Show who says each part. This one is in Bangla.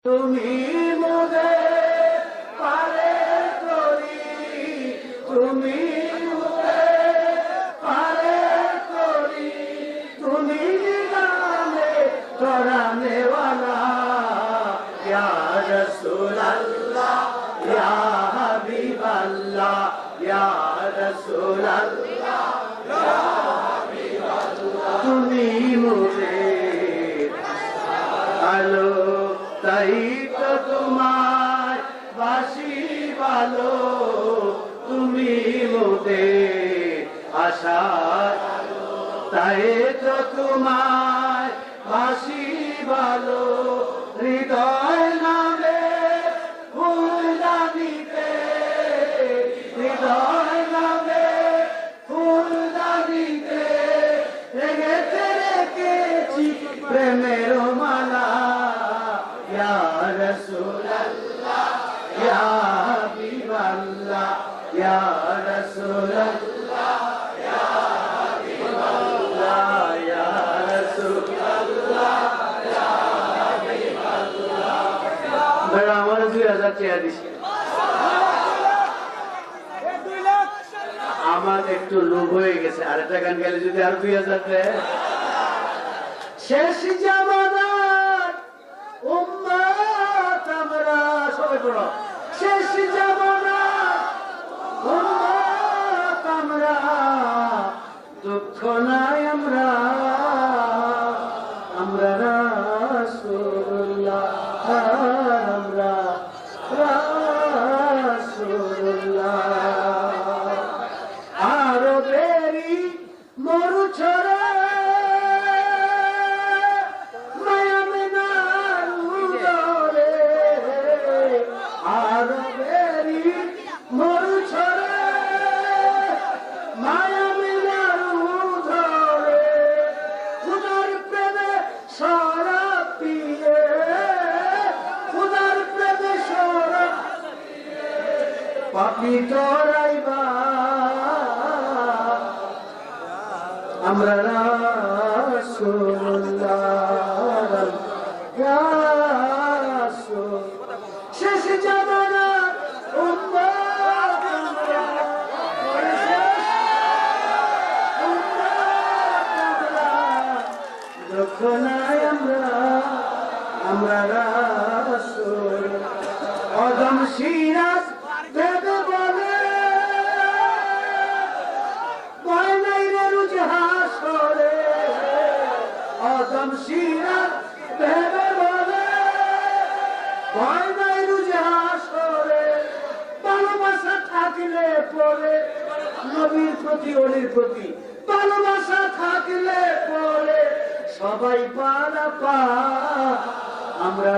Speaker 1: তুমি মোদের পারে করি, তুমি মোদের পারে করি, তুমি নিলামে করানে ওয়ালা, ইয়া রাসূলুল্লাহ ইয়া হাবিবাল্লাহ, ইয়া রাসূলুল্লাহ ইয়া হাবিবাল্লাহ, তুমি মোদের আলো, তাই তো তোমায় বাসি ভালো, তুমি মোদের আশার আলো, তাই তো তোমায় বাসি ভালো, হৃদয় নামে ফুলদানিতে, হৃদয় নামে ফুলদানিতে রেখেতে রেখেছি প্রেমের মালা, ইয়া রাসূলুল্লাহ ইয়া হাবিবাল্লাহ, ইয়া রাসূলুল্লাহ ইয়া হাবিবাল্লাহ, ইয়া রাসূলুল্লাহ ইয়া হাবিবাল্লাহ। ভাই আমার 2000 টাকা দিছি, আমার একটু লোভ হয়ে গেছে, আরেকটা গান গেলে যদি আর 2000 দেয়। শেষ জামানার উম্মত আমরা, সবাই পড়ো, শেষ জামানার উম্মত আমরা, দুঃখ নাই আমরা, আমরা রাসূলুল্লাহ, আমরা রাসূলুল্লাহ। আরবেরই মরু ছড়া পাপি তোরাইবা, আমরা রাসূলুল্লাহ ইয়া রাসূল। শেষ জামানার উম্মত আমরা, দুঃখ নাই আমরা, আমরা রাসূল। অদম সিরাজ ভেবে বলে ভয় নাই রে রুজ হাসরে, অদম সিরাজ ভেবে বলে ভয় নাই রুজ হাসরে, ভালোবাসা থাকলে পরে নবীর প্রতি অলির প্রতি, ভালোবাসা থাকলে পরে সবাই পারা পা, আমরা